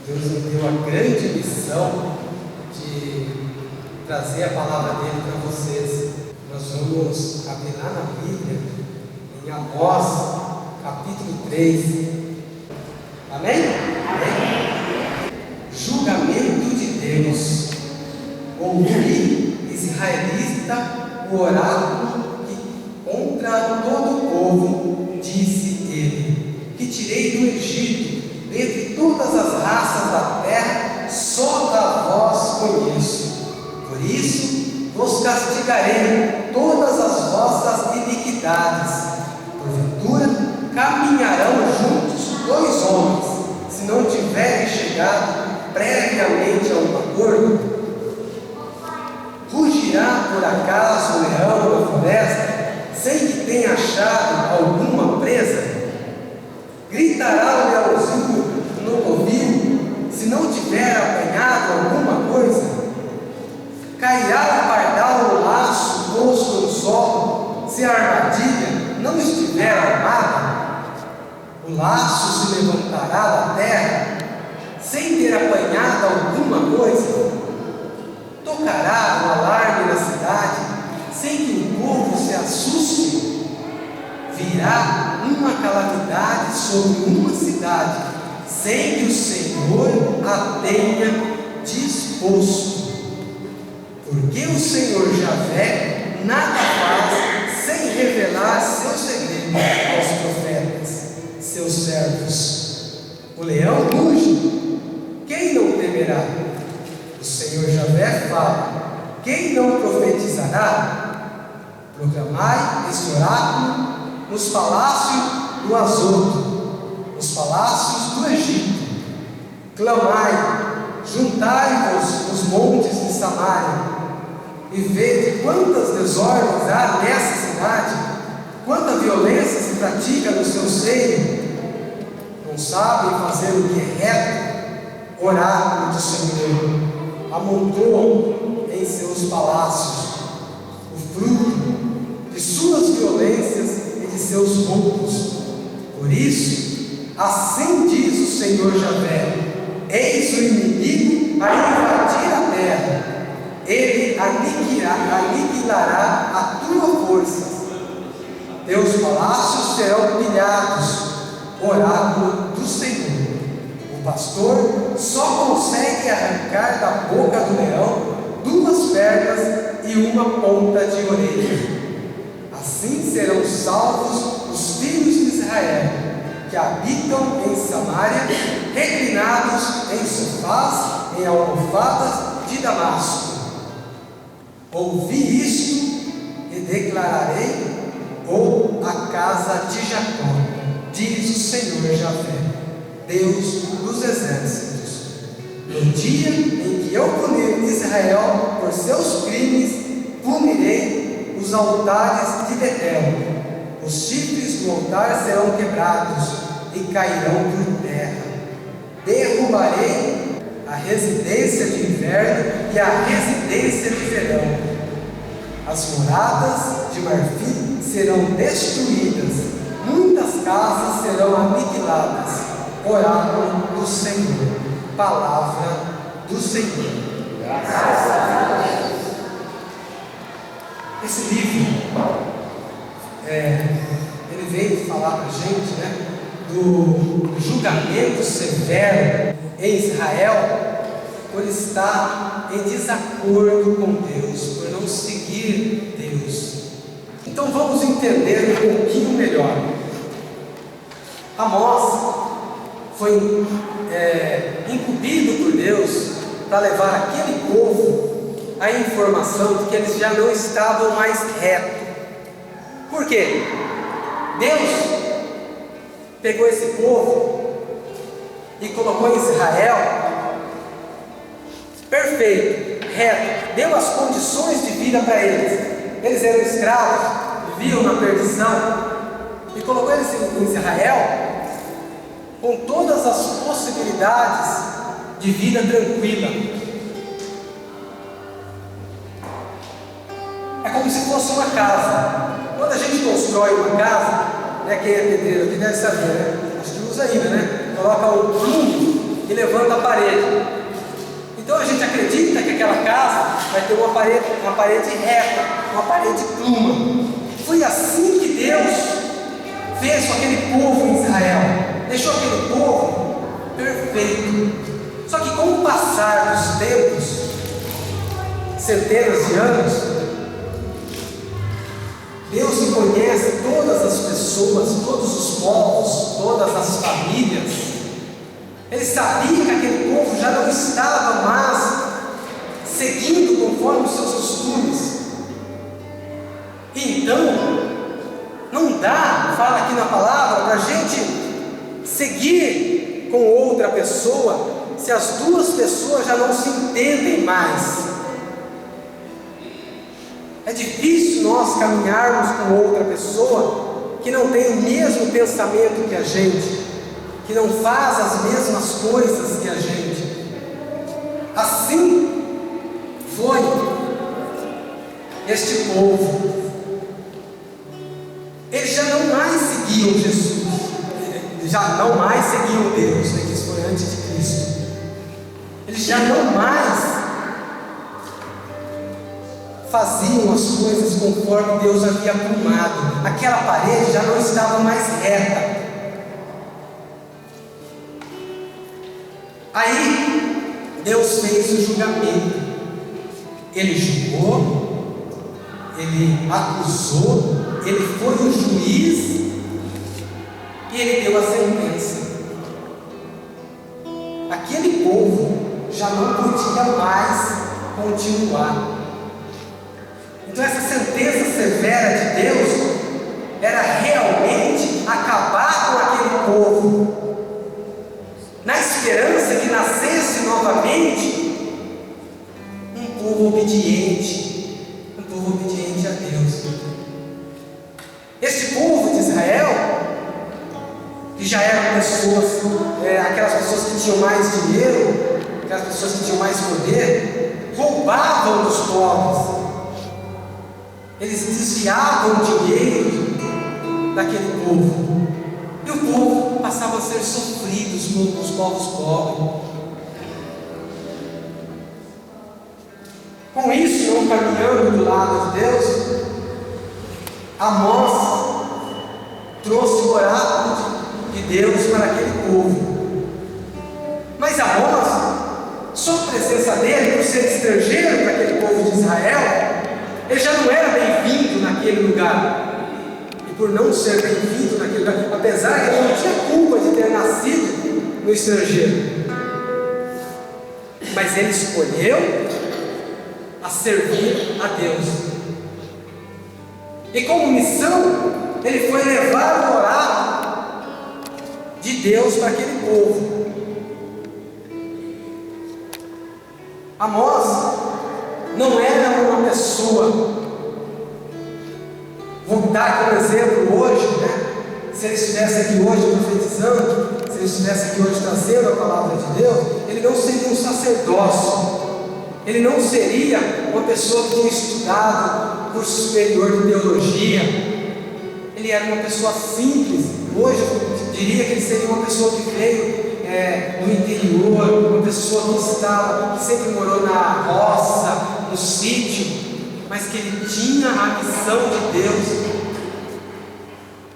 Deus nos deu a grande missão de trazer a palavra dele para vocês. Nós vamos abrir lá na Bíblia, em Amós, capítulo 3. Amém? Amém? Julgamento de Deus. Ouvi, israelita, o oráculo que contra todo o povo, disse ele, que tirei do Egito, dentre todas as raças da terra, só a vós conheço. Por isso vos castigarei todas as vossas iniquidades. Porventura caminharão juntos dois homens, se não tiverem chegado previamente a um acordo? Rugirá por acaso o leão na floresta, sem que tenha achado alguma presa? Gritará o leãozinho no covil, se não tiver apanhado alguma coisa? Cairá o pardal no laço posto no solo, se a armadilha não estiver armada? O laço se levantará da terra, sem ter apanhado alguma coisa? Tocará o alarme na cidade, sem que o povo se assuste? Virá uma calamidade sobre uma cidade, sem que o Senhor a tenha disposto. Porque o Senhor Javé nada faz sem revelar seus segredos aos profetas, seus servos. O leão ruge, quem não temerá? O Senhor Javé fala, quem não profetizará? Proclamai este oráculo nos palácios do Azoto, nos palácios do Egito. Clamai, juntai-vos nos montes de Samaria, e vede quantas desordens há nessa cidade, quanta violência se pratica no seu seio. Não sabem fazer o que é reto? Oráculo do Senhor, amontoam em seus palácios o fruto de suas violências e de seus roubos. Por isso, assim diz o Senhor Javé: eis o inimigo a invadir a terra, ele aniquilará a tua força, teus palácios serão pilhados. Oráculo do Senhor. O pastor só consegue arrancar da boca do leão duas pernas e uma ponta de orelha. Assim serão salvos os filhos de Israel, que habitam em Samaria, reclinados em sofás, em almofadas de Damasco. Ouvi isto e declararei a casa de Jacó, diz o Senhor Javé, Deus dos exércitos. No dia em que eu punir Israel por seus crimes, punirei os altares de Betel. Os chifres do altar serão quebrados e cairão por terra. Derrubarei a residência de inverno e a residência de verão. As moradas de marfim serão destruídas, muitas casas serão aniquiladas. Oráculo do Senhor. Palavra do Senhor. Graças a Deus. Esse livro, ele veio falar para a gente, do julgamento severo em Israel, por estar em desacordo com Deus, por não seguir Deus. Então vamos entender um pouquinho melhor. Amós foi incumbido por Deus para levar aquele povo a informação de que eles já não estavam mais retos. Por quê? Deus pegou esse povo e colocou em Israel perfeito, reto, deu as condições de vida para eles. Eles eram escravos, viviam na perdição, e colocou eles em Israel com todas as possibilidades de vida tranquila. É como se fosse uma casa. Quando a gente constrói uma casa, quem é pedreiro aqui deve saber, acho que usa ainda, coloca o fundo e levanta a parede. Então a gente acredita que aquela casa vai ter uma parede reta, uma parede pluma. Foi assim que Deus fez com aquele povo em Israel. Deixou aquele povo perfeito. Só que com o passar dos tempos, centenas de anos, Deus que conhece todas as pessoas, todos os povos, todas as famílias, Ele sabia que aquele povo já não estava mais seguindo conforme os seus costumes. Então, não dá, fala aqui na palavra, para a gente seguir com outra pessoa, se as duas pessoas já não se entendem mais. É difícil nós caminharmos com outra pessoa que não tem o mesmo pensamento que a gente, que não faz as mesmas coisas que a gente. Assim foi este povo. Eles já não mais seguiam Jesus, já não mais seguiam Deus, né, que isso foi antes de Cristo. Eles já não mais faziam as coisas conforme Deus havia aprumado. Aquela parede já não estava mais reta. Aí Deus fez o julgamento. Ele julgou, Ele acusou, Ele foi o juiz e Ele deu a sentença. Aquele povo já não podia mais continuar. Então essa sentença severa de Deus era realmente acabar com aquele povo, na esperança que nascesse novamente um povo obediente a Deus. Este povo de Israel, que já eram pessoas, aquelas pessoas que tinham mais dinheiro, aquelas pessoas que tinham mais poder, roubavam dos pobres. Eles desviavam o dinheiro daquele povo, e o povo passava a ser sofrido nos povos pobres. Com isso, não caminhando do lado de Deus, Amós trouxe o oráculo de Deus para aquele povo. Mas Amós, só a presença dele, por ser estrangeiro para aquele povo de Israel, ele já não era bem-vindo naquele lugar. E por não ser bem-vindo naquele lugar, apesar que ele não tinha culpa de ter nascido no estrangeiro, mas ele escolheu a servir a Deus. E como missão, ele foi levar o oráculo de Deus para aquele povo. Amós não era uma pessoa, vou dar como exemplo hoje, né? Se ele estivesse aqui hoje profetizando, se ele estivesse aqui hoje trazendo a palavra de Deus, ele não seria um sacerdócio, ele não seria uma pessoa que tinha estudado curso superior de teologia, ele era uma pessoa simples. Hoje eu diria que ele seria uma pessoa que veio do interior, uma pessoa que sempre morou na roça, no sítio, mas que ele tinha a missão de Deus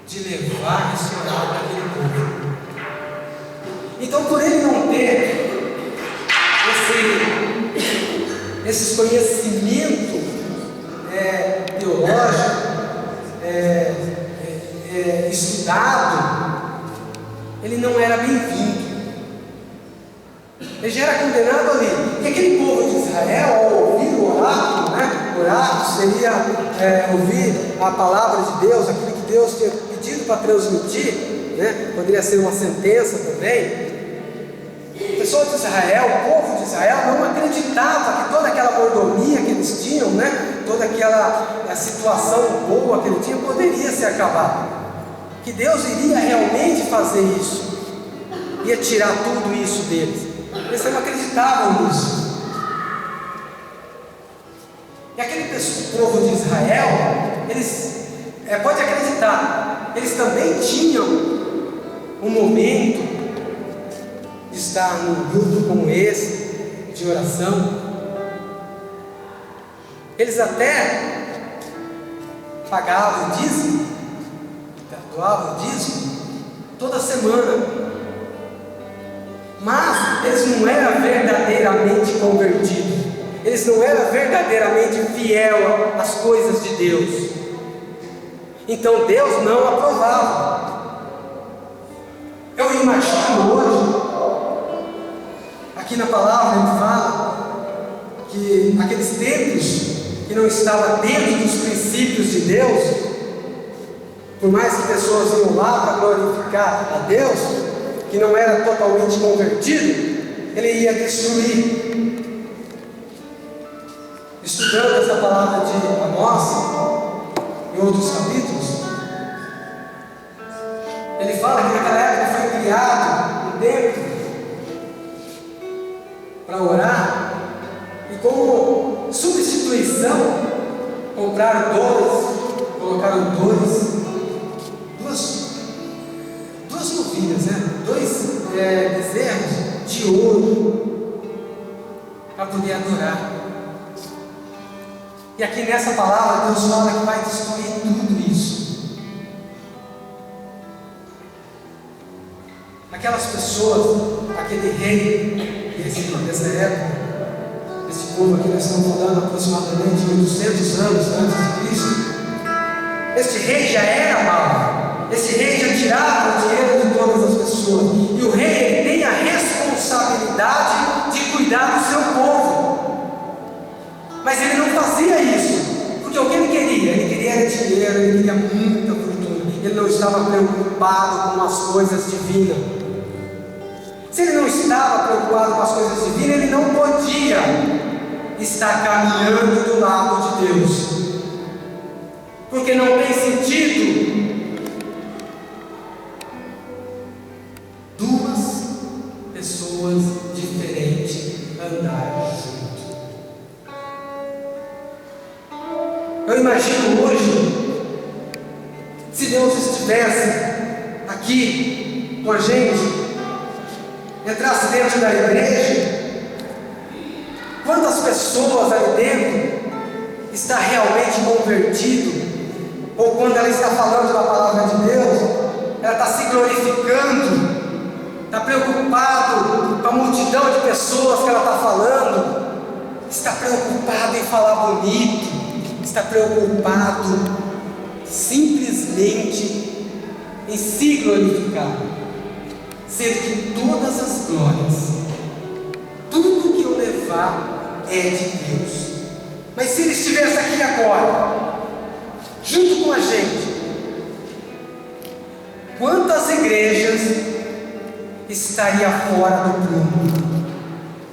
de levar esse oráculo àquele povo. Então, por ele não ter esse conhecimento teológico, estudado, ele não era bem-vindo. Ele já era condenado ali. E aquele povo de Israel, ao ouvir o oráculo, né? O oráculo seria ouvir a palavra de Deus, aquilo que Deus tinha pedido para transmitir, né? Poderia ser uma sentença também. O pessoal de Israel, o povo de Israel, não acreditava que toda aquela mordomia que eles tinham, né? Toda aquela situação boa que ele tinha, poderia se acabar. Que Deus iria realmente fazer isso, ia tirar tudo isso deles. Eles não acreditavam nisso. E aquele povo de Israel, eles, pode acreditar, eles também tinham um momento de estar num grupo como esse, de oração. Eles até pagavam o dízimo, doavam o dízimo toda semana, mas eles não eram verdadeiramente convertidos, eles não eram verdadeiramente fiel às coisas de Deus. Então Deus não aprovava. Eu imagino hoje, aqui na palavra ele fala que aqueles templos que não estavam dentro dos princípios de Deus, por mais que pessoas iam lá para glorificar a Deus, que não era totalmente convertido, ele ia destruir. Estudando essa palavra de Amós, em outros capítulos, ele fala que naquela época foi criado um templo para orar, e como substituição compraram colocaram duas novilhas, dois bezerros de ouro para poder adorar. E aqui nessa palavra Deus fala que vai destruir tudo isso. Aquelas pessoas, aquele rei dessa época, esse povo aqui nós estamos falando aproximadamente 800 anos antes de Cristo, este rei já era mau, esse rei já tirava o dinheiro de todas as pessoas, e o rei ele tem a responsabilidade de cuidar do seu povo, mas ele não fazia isso, porque o que ele queria? Ele queria dinheiro, ele queria muita fortuna, ele não estava preocupado com as coisas divinas. Se ele não estava preocupado com as coisas divinas, ele não podia estar caminhando do lado de Deus, porque não tem sentido duas pessoas diferentes andarem juntos. Eu imagino hoje, se Deus estivesse aqui com a gente, entrasse dentro da igreja, quantas pessoas ali dentro está realmente convertido, ou quando ela está falando da palavra de Deus, ela está se glorificando, está preocupado com a multidão de pessoas que ela está falando, está preocupado em falar bonito, está preocupado simplesmente em se glorificar, sendo que todas as glórias, tudo que eu levar é de Deus. Mas se ele estivesse aqui agora, junto com a gente, quantas igrejas estariam fora do prumo?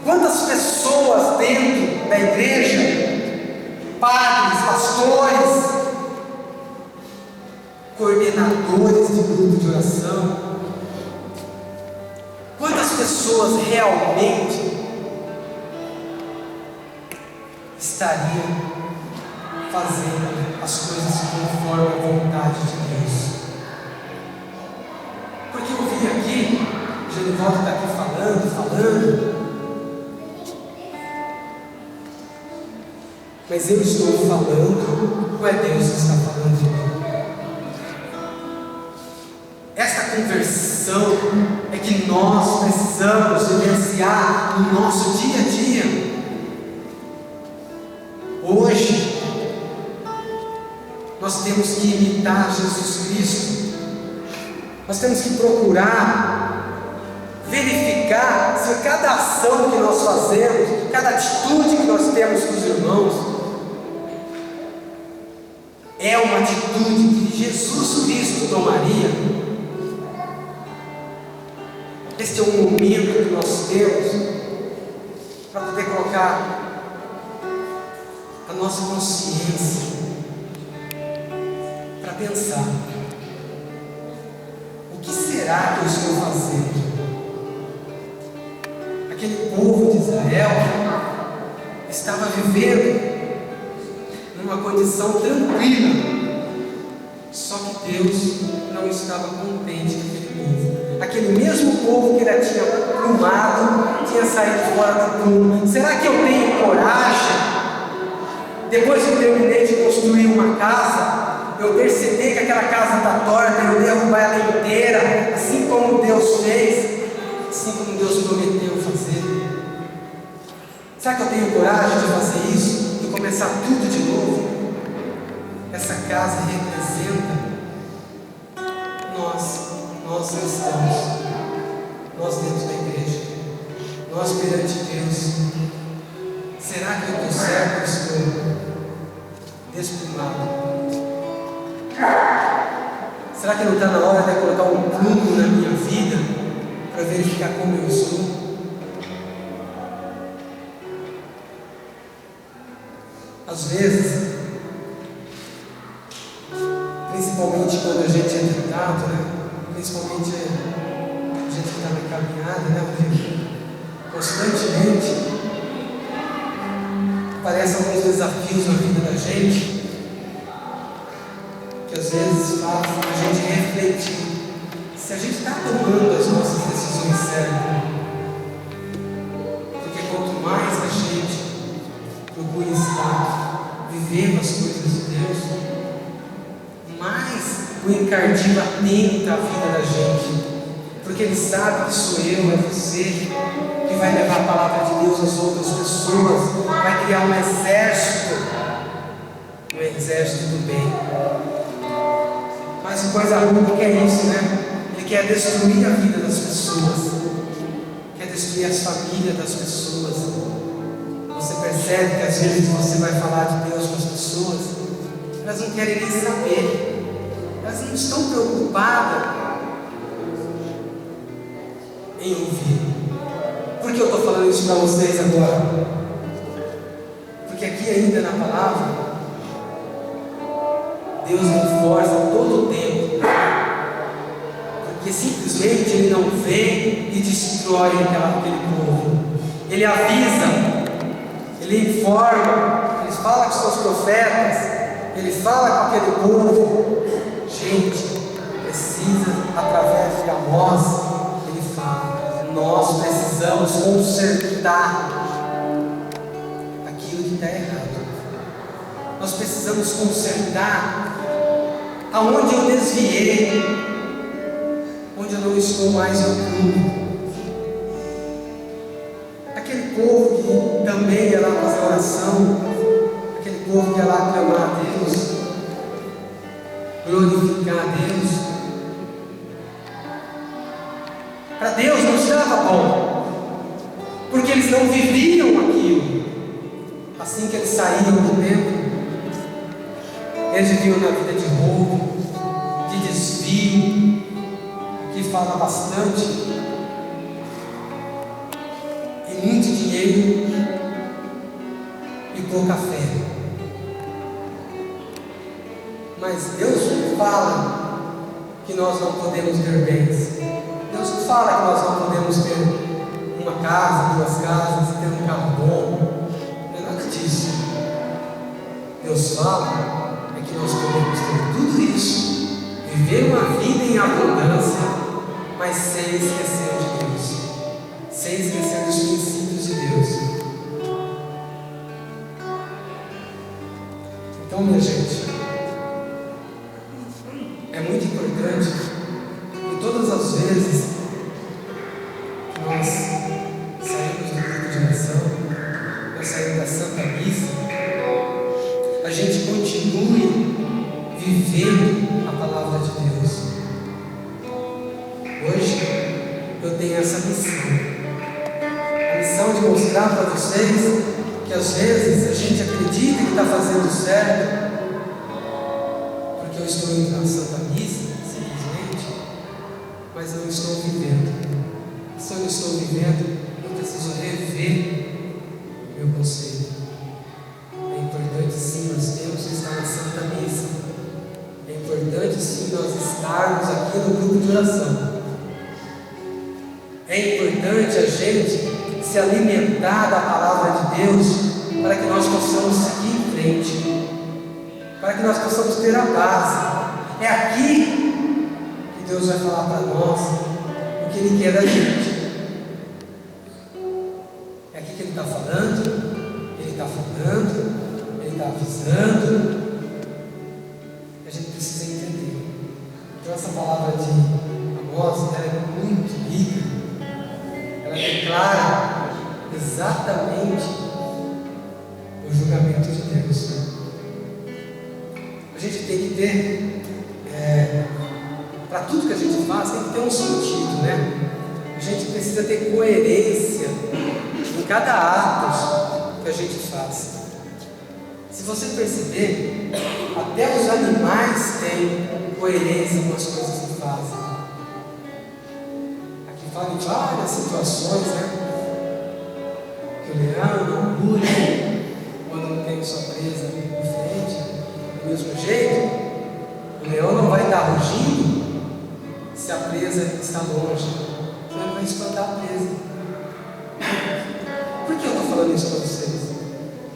Quantas pessoas dentro da igreja, padres, pastores, coordenadores de grupo de oração, quantas pessoas realmente estariam fazendo as coisas conforme a vontade de Deus? Porque eu vi aqui, o Genivaldo está aqui falando, mas eu estou falando, ou é Deus que está falando de mim? Esta conversão é que nós precisamos vivenciar no nosso dia a dia. Hoje, nós temos que imitar Jesus Cristo. Nós temos que procurar verificar se cada ação que nós fazemos, cada atitude que nós temos com os irmãos, é uma atitude que Jesus Cristo tomaria. Este é um momento que nós temos para poder colocar a nossa consciência para pensar: o que será que eu estou fazendo? Aquele povo de Israel estava vivendo numa condição tranquila, só que Deus não estava contente com aquele povo. Aquele mesmo povo que ele tinha plumado, tinha saído fora do plumo. Será que eu tenho coragem, depois que eu terminei de construir uma casa, eu perceber que aquela casa está torta, eu derrubar ela inteira, assim como Deus fez, assim como Deus prometeu fazer? Será que eu tenho coragem de fazer isso? De começar tudo de novo? Essa casa representa nós cristãos, nós dentro da igreja, nós perante Deus. Será que eu estou certo ou estou desplumado? Será que não está na hora de colocar um plumo na minha vida para verificar como eu estou? Às vezes, principalmente quando a gente é tentado, né? Principalmente a gente que está na caminhada, né? Constantemente aparecem alguns desafios na vida da gente, que às vezes fazem a gente refletir se a gente está tomando as nossas decisões certas. Porque quanto mais a gente procura estar vivendo as coisas de Deus, mais o encardido atenta a vida da gente, porque ele sabe que sou eu, é você, que vai levar a palavra de Deus às outras pessoas, vai criar um exército do bem. Mas coisa ruim não quer isso, né? Ele quer destruir a vida das pessoas, quer destruir as famílias das pessoas. Você percebe que às vezes você vai falar de Deus com as pessoas, elas não querem nem saber, elas não estão preocupadas em ouvir. Por que eu estou falando isso para vocês agora? Porque aqui ainda na palavra, Deus reforça todo o tempo, porque simplesmente Ele não vem e destrói aquele povo. Ele avisa, Ele informa, Ele fala com seus profetas, Ele fala com aquele povo. Gente, precisa, através de Amós, Ele fala, nós precisamos consertar aquilo que está errado. Nós precisamos consertar aonde eu desviei, onde eu não estou mais no clube. Aquele povo que também ia lá fazer oração, aquele povo que ia lá clamar a Deus, glorificar a Deus, para Deus não estava bom, porque eles não viviam aquilo. Assim que eles saíam do templo, eles viviam na vida de roubo, de desvio, que fala bastante, e muito dinheiro e pouca fé. Mas Deus não fala que nós não podemos ter bens. Deus não fala que nós não podemos ter uma casa, 2 casas, ter um carro bom. Não é nada disso. Deus fala que nós podemos ter tudo isso, viver uma vida em abundância, mas sem esquecer de Deus, sem esquecer dos princípios de Deus. Então, minha gente, é muito importante que todas as vezes que nós saímos do grupo de oração, nós saímos da Santa Missa, a gente continue vivendo a palavra de Deus. Hoje eu tenho essa missão, a missão de mostrar para vocês que às vezes a gente acredita que está fazendo certo, porque eu estou indo na Santa Missa, simplesmente, mas não estou vivendo. Se eu não estou vivendo, eu preciso rever meu conceito. É importante sim, nós temos que estar na Santa Missa. É importante sim nós estarmos aqui no grupo de oração. É importante a gente se alimentar da palavra de Deus para que nós possamos seguir em frente, para que nós possamos ter a base. É aqui que Deus vai falar para nós o que Ele quer da gente. É aqui que Ele está falando, Ele está falando, Ele está avisando. A gente precisa entender. Então essa palavra de Amós, ela é muito rica. Ela declara exatamente o julgamento de Deus. A gente tem que ter, para tudo que a gente faz, tem que ter um sentido, né? A gente precisa ter coerência em cada ato que a gente faz. Se você perceber, até os animais têm coerência com as coisas que fazem. Aqui fala em várias situações, né? Que o leão não ruge quando não tem sua presa em frente. Do mesmo jeito, o leão não vai estar rugindo se a presa está longe, senão ele vai espantar a presa. Por que eu estou falando isso para vocês?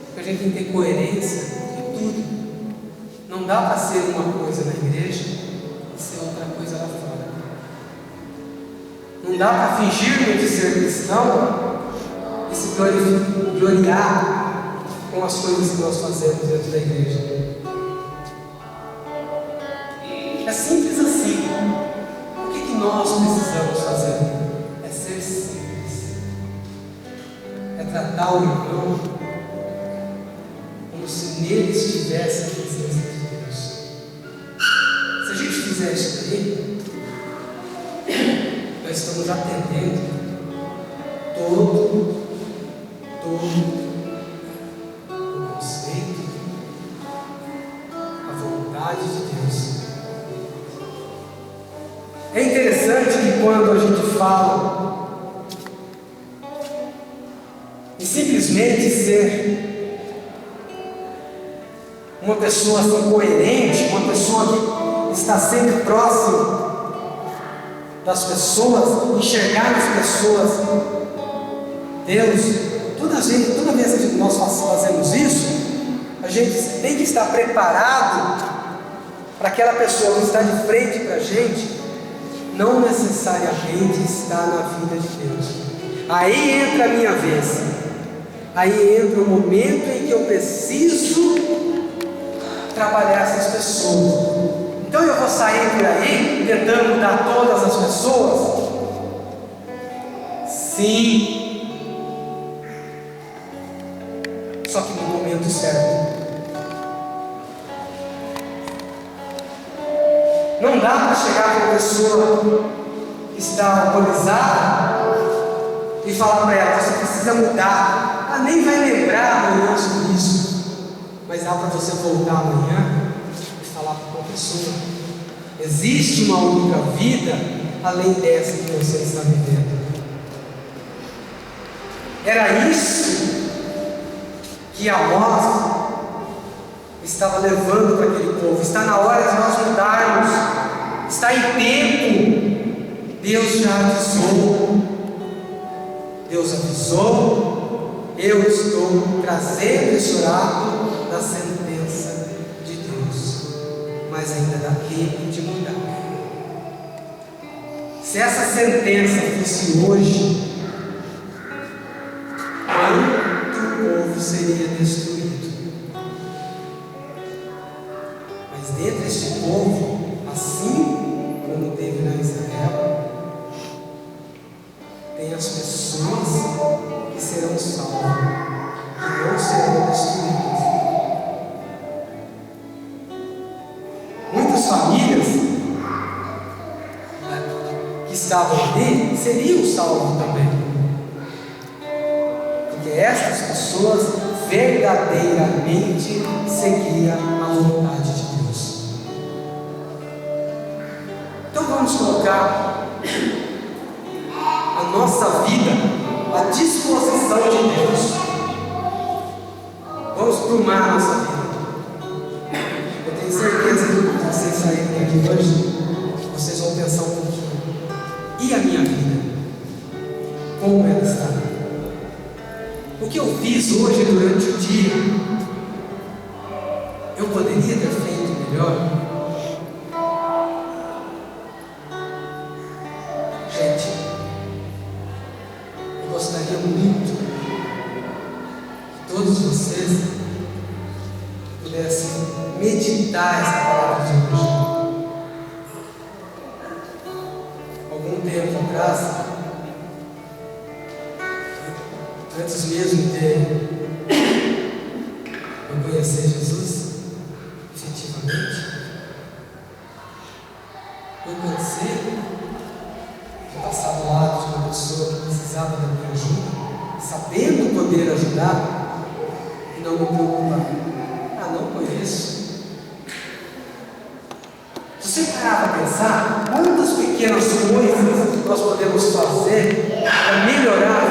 Porque a gente tem que ter coerência em tudo. Não dá para ser uma coisa na igreja e ser outra coisa lá fora. Não dá para fingir de ser cristão e se gloriar com as coisas que nós fazemos dentro da igreja. É simples assim. O que nós precisamos fazer? É ser simples. É tratar o irmão como se nele estivesse a presença de Deus. Se a gente fizer isso daí, nós estamos atendendo todo o conceito, a vontade de Deus. É interessante que quando a gente fala em simplesmente ser uma pessoa assim coerente, uma pessoa que está sempre próxima das pessoas, enxergar nas pessoas Deus, toda vez que nós fazemos isso, a gente tem que estar preparado para aquela pessoa que está de frente para a gente não necessariamente está na vida de Deus. Aí entra a minha vez, aí entra o momento em que eu preciso trabalhar essas pessoas. Então eu vou sair por aí tentando mudar todas as pessoas? Sim, só que no momento certo. Não dá para chegar com uma pessoa que está alcoolizada e falar para ela: você precisa mudar. Ela nem vai lembrar amanhã sobre isso, mas dá para você voltar amanhã e falar para uma pessoa: existe uma outra vida além dessa que você está vivendo. Era isso que Amós estava levando para aquele povo. Está na hora de nós mudarmos. Está em tempo. Deus já avisou. Deus avisou. Eu estou trazendo esse oráculo da sentença de Deus. Mas ainda dá tempo de mudar. Se essa sentença fosse hoje, quanto povo seria destruído? Mas dentro deste povo, assim como teve na Israel, tem as pessoas que serão salvas, que não serão destruídas. Muitas famílias que estavam ali seriam salvas também, porque estas pessoas verdadeiramente seguiam a vontade de Deus. Então vamos colocar a nossa vida à disposição de Deus. Vamos plumar a nossa vida. Eu tenho certeza que vocês saírem daqui hoje, vocês vão pensar um pouquinho: e a minha vida? Como ela está? O que eu fiz hoje durante o dia, eu poderia ter feito melhor? todos vocês pudessem meditar essa palavra de hoje. Algum tempo atrás, antes mesmo de eu conhecer Jesus, efetivamente, eu cansei de passar do lado de uma pessoa que precisava da minha ajuda, sabendo poder ajudar, e não me preocupar. Não conheço. Se você parar para pensar, quantas pequenas coisas nós podemos fazer para melhorar a